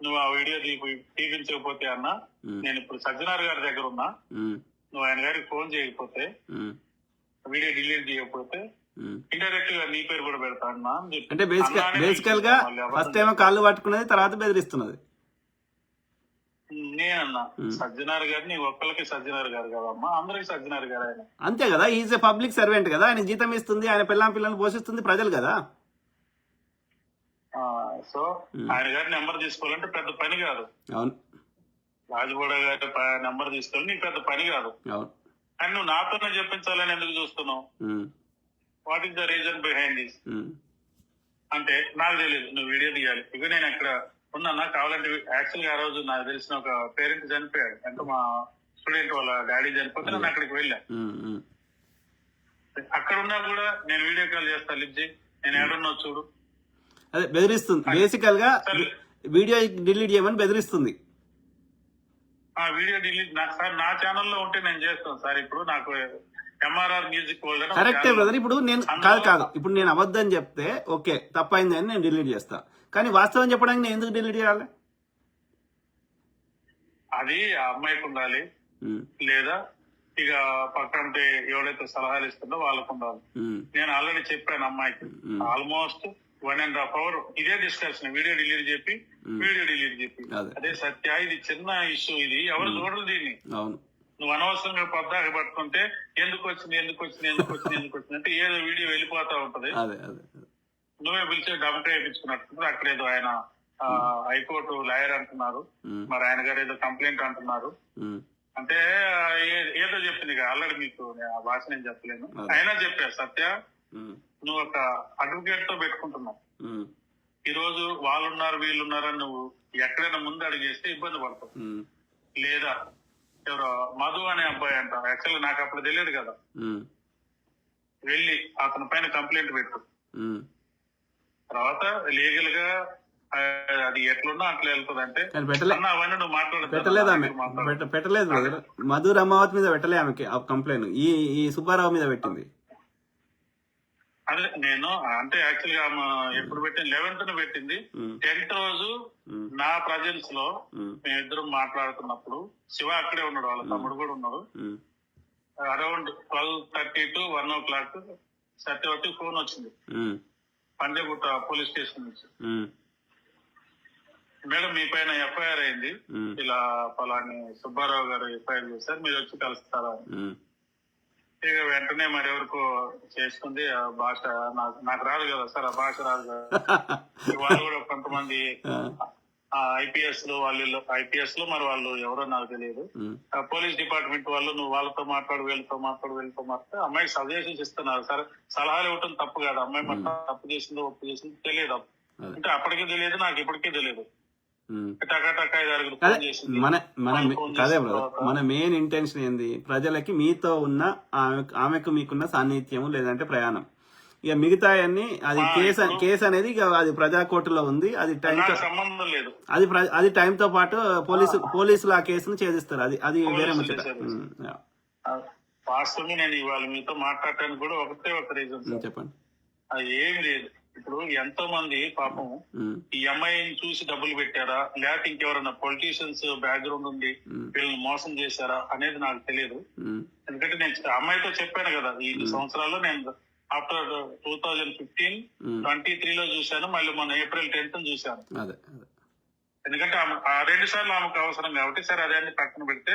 నువ్వు ఆ వీడియో తీపించకపోతే అన్న నేను ఇప్పుడు సజ్జనార్ గారి దగ్గర ఉన్నా, నువ్వు ఆయన గారికి ఫోన్ చేయకపోతే, వీడియో డిలీట్ చేయకపోతే ఇండైరెక్ట్ గా నీ పేరు కూడా పెడతా అన్నా అని చెప్పి. అంటే బేసికల్ గా ఫస్ట్ ఏమో కాళ్ళు పట్టుకునేది, తర్వాత బెదిరిస్తున్నది. నేనన్నా సజ్జనార్ గారు నీ ఒక్కరికి సజ్జనార్ గారు కదమ్మా, అందరికి సజ్జనార్ గారు ఆయన. అంతే కదా, ఈజ్ ఏ పబ్లిక్ సర్వెంట్ కదా, ఆయన జీతం ఇస్తుంది, ఆయన పిల్లల్ని పోషిస్తుంది ప్రజలు కదా. సో ఆయన గారి నెంబర్ తీసుకోవాలంటే పెద్ద పని కాదు. అవును, రాజగౌడ గారి నెంబర్ తీసుకోవాలి నీకు పెద్ద పని కాదు. అవును, కానీ నువ్వు నాతోనే చెప్పించాలని ఎందుకు చూస్తున్నావు? What is the reason behind this అంటే నాకు తెలియదు. నువ్వు వీడియో తీయాలి. ఇక నేను ఎక్కడ ఉన్నా కావాలంటే యాక్చువల్ గా ఆ రోజు నాకు తెలిసిన ఒక పేరెంట్ చనిపోయాడు, అంటే మా స్టూడెంట్ వాళ్ళ డాడీ చనిపోతే నేను అక్కడికి వెళ్ళా. అక్కడ ఉన్నా కూడా నేను వీడియో కాల్ చేస్తా, లిఫ్ట్ చేయి, నేను ఏడున్నా చూడు. అదే బెదిరిస్తుంది, బేసికల్ గా వీడియో డిలీట్ చేయమని బెదిరిస్తుంది. వీడియో డిలీట్ సార్ నా ఛానల్లో ఉంటే నేను చేస్తాను సార్. ఇప్పుడు నాకు ఎంఆర్ఆర్ మ్యూజిక్ కరెక్టే బ్రదర్. ఇప్పుడు నేను కాదు ఇప్పుడు నేను అబద్ధం చెప్తే ఓకే తప్పైంది అని నేను డిలీట్ చేస్తా, కానీ వాస్తవం చెప్పడానికి నేను ఎందుకు డిలీట్ చేయాలి? అది ఆ అమ్మాయికి ఉండాలి, లేదా ఇక పక్కన ఎవరైతే సలహాలు ఇస్తుందో వాళ్ళకు ఉండాలి. నేను ఆల్రెడీ చెప్పాను అమ్మాయికి, ఆల్మోస్ట్ 1.5 hours ఇదే డిస్కషన్, వీడియో డిలీట్ చెప్పి అదే సత్య ఇది చిన్న ఇష్యూ, ఇది ఎవరు చూడరు దీన్ని. నువ్వు అనవసరంగా పద్దాక పట్టుకుంటే ఎందుకు వచ్చింది అంటే ఏదో వీడియో వెళ్ళిపోతా ఉంటది. నువ్వే పిలిచే డబ్బు వేయించుకున్నట్టు. అక్కడేదో ఆయన హైకోర్టు లాయర్ అంటున్నారు, మరి ఆయన గారు ఏదో కంప్లైంట్ అంటున్నారు. అంటే ఏదో చెప్పింది ఆల్రెడీ, మీకు ఆ భాష నేను చెప్పలేను. అయినా చెప్పా సత్య నువ్వు ఒక అడ్వకేట్ తో పెట్టుకుంటున్నావు. ఈ రోజు వాళ్ళున్నారు వీళ్ళున్నారని నువ్వు ఎక్కడైనా ముందు అడిగేస్తే ఇబ్బంది పడతావు. లేదా ఎవరో మధు అనే అబ్బాయి అంట, యాక్చువల్గా నాకు అప్పుడు తెలియదు కదా, వెళ్ళి అతని పైన కంప్లైంట్ పెట్టు. తర్వాత లీగల్ గా అది ఎట్లున్నా అట్లా వెళ్తుంది. అంటే అవన్నీ నువ్వు పెట్టలేదు. మధు రమావతి మీద పెట్టలే ఆమెకి కంప్లైంట్, ఈ సుబ్బారావు మీద పెట్టింది. అదే నేను అంటే యాక్చువల్ గా ఎప్పుడు పెట్టింది 11th పెట్టింది. 10th రోజు నా ప్రజెన్స్ లో మేమిద్దరం మాట్లాడుతున్నప్పుడు శివ అక్కడే ఉన్నాడు, వాళ్ళ తమ్ముడు కూడా ఉన్నాడు. Around 12:30 to 1 o'clock Satyavathi phone వచ్చింది పండేగుట్ట పోలీస్ స్టేషన్ నుంచి. మేడం మీ పైన ఎఫ్ఐఆర్ అయింది, ఇలా పలాని సుబ్బారావు గారు ఎఫ్ఐఆర్ చేశారు, మీరు వచ్చి కలుస్తారా? ఇక వెంటనే మరి ఎవరికో చేసుకుంది. ఆ భాష నాకు రాదు కదా సార్, ఆ భాష రాదు కదా. వాళ్ళు కూడా కొంతమంది ఐపీఎస్ లో మరి వాళ్ళు ఎవరో నాకు తెలియదు, పోలీస్ డిపార్ట్మెంట్ వాళ్ళు నువ్వు వాళ్ళతో మాట్లాడు వీళ్ళతో మాట్లాడితే అమ్మాయికి సజెషన్స్ ఇస్తున్నారు. సరే సలహాలు ఇవ్వటం తప్పు కాదు, అమ్మాయి మొత్తం తప్పు చేసిందో ఒప్పు చేసిందో తెలియదు. అంటే అప్పటికే తెలియదు, నాకు ఇప్పటికే తెలియదు. మన మెయిన్ ఇంటెన్షన్ ఏంది, ప్రజలకి మీతో ఉన్న ఆమెకు మీకున్న సాన్నిధ్యము లేదంటే ప్రయాణం. ఇక మిగతా అన్ని అది కేసు అనేది ఇక అది ప్రజా కోర్టులో ఉంది, అది టైం సంబంధం లేదు, అది టైం తో పాటు పోలీసులు ఆ కేసును ఛేదిస్తారు. అది వేరే ముచ్చట. వాస్తవంగా నేను ఇవాళ మీతో మాట్లాడటానికి కూడా ఒకటే ఒక రీజన్ చెప్పండి. అది ఏమి లేదు. ఇప్పుడు ఎంతో మంది పాపం ఈ అమ్మాయిని చూసి డబ్బులు పెట్టారా, లేకపోతే ఇంకెవరన్నా పొలిటీషియన్స్ బ్యాక్గ్రౌండ్ ఉంది వీళ్ళని మోసం చేశారా అనేది నాకు తెలియదు. ఎందుకంటే నేను అమ్మాయితో చెప్పాను కదా, ఈ సంవత్సరాల్లో నేను ఆఫ్టర్ 2015, 23 లో చూశాను, మళ్ళీ మొన్న April 10th చూశాను. ఎందుకంటే ఆ 2 సార్లు ఆమెకు అవసరం కాబట్టి. సరే అదే పక్కన పెడితే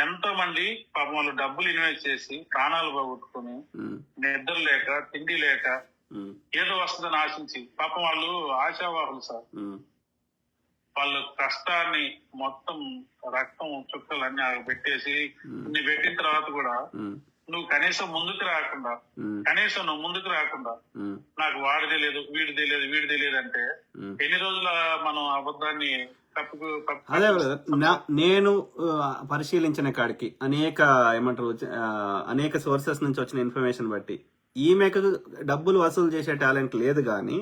ఎంతో మంది పాపం వాళ్ళు డబ్బులు ఇన్వెస్ట్ చేసి ప్రాణాలు పోగొట్టుకుని నిద్ర లేక తిండి లేక ఏదో వస్తుందని ఆశించి పాపం వాళ్ళు ఆశావాహులు సార్. వాళ్ళ కష్టాన్ని మొత్తం రక్తం చుక్కలన్నీ పెట్టేసి ఇన్ని పెట్టిన తర్వాత కూడా నువ్వు కనీసం ముందుకు రాకుండా నాకు వాడు తెలియదు వీడు తెలియదు అంటే ఎన్ని రోజుల మనం అబద్ధాన్ని అదే నేను పరిశీలించిన కాడికి అనేక సోర్సెస్ నుంచి వచ్చిన ఇన్ఫర్మేషన్ బట్టి ఈమెకు డబ్బులు వసూలు చేసే టాలెంట్ లేదు, కానీ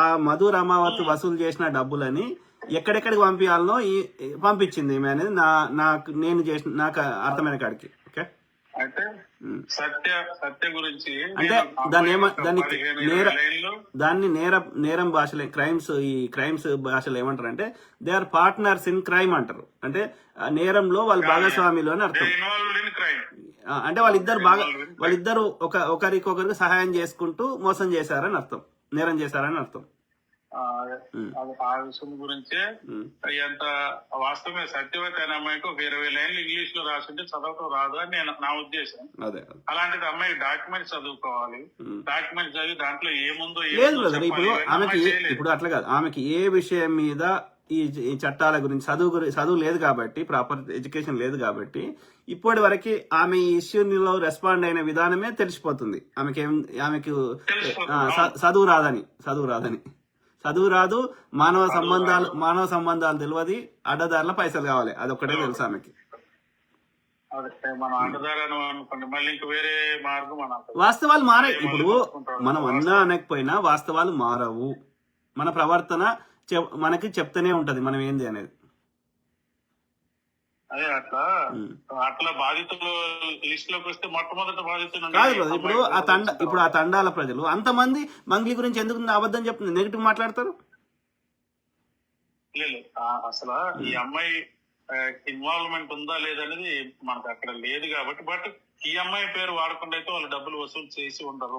ఆ మధు రమావతి వసూలు చేసిన డబ్బులని ఎక్కడెక్కడికి పంపించాలనో పంపించింది ఈమె అనేది నాకు అర్థమైన కాడికి. ఓకే, అయితే సత్య గురించి అంటే దాన్ని నేరం భాషలో క్రైమ్స్ భాషలో ఏమంటారు అంటే they are partners in crime అంటారు. అంటే నేరంలో వాళ్ళు భాగస్వామిలు అని అర్థం. అంటే వాళ్ళిద్దరు ఒకరికొకరికి సహాయం చేసుకుంటూ మోసం చేశారని అర్థం, నేరం చేశారని అర్థం. ఆ విషయం గురించే ఎంత వాస్తవమే. సత్యవతి అనే అమ్మాయికి ఒక 20 లైన్లు ఇంగ్లీష్ లో రాసింటే చదవటం రాదు అని నా ఉద్దేశం. అలాంటిది అమ్మాయి డాక్యుమెంట్స్ చదువుకోవాలి, డాక్యుమెంట్స్ చదివి దాంట్లో ఏముందో ఇప్పుడు ఆమెకి ఇప్పుడు అట్లా కాదు, ఆమెకి ఏ విషయం మీద ఈ చట్టాల గురించి చదువు లేదు కాబట్టి, ప్రాపర్ ఎడ్యుకేషన్ లేదు కాబట్టి ఇప్పటి వరకు ఆమె ఈ ఇష్యూలో రెస్పాండ్ అయిన విధానమే తెలిసిపోతుంది. ఆమెకు చదువు రాదు, మానవ సంబంధాలు తెలియదు, అడ్డదారుల పైసలు కావాలి, అదొక్కటే తెలుసు ఆమెకి. వాస్తవాలు మారాయి. ఇప్పుడు మనం అన్నా అనకపోయినా వాస్తవాలు మారవు. మన ప్రవర్తన మనకి చెప్తూనే ఉంటది మనం ఏంది అనేది. అదే అట్లా బాధితులు లిస్ట్ లోకి వస్తే మొట్టమొదటి బాధితులు కాదు. ఇప్పుడు ఆ తండాల ప్రజలు అంతమంది మంగ్లీ గురించి ఎందుకు అబద్ధం చెప్తుంది, నెగిటివ్ మాట్లాడతారు? లేదు, అసలు ఈ అమ్మాయి ఇన్వాల్వ్మెంట్ ఉందా లేదనేది మనకు అక్కడ లేదు కాబట్టి. బట్ ఈ అమ్మాయి పేరు వాడకుండా అయితే వాళ్ళు డబ్బులు వసూలు చేసి ఉండరు.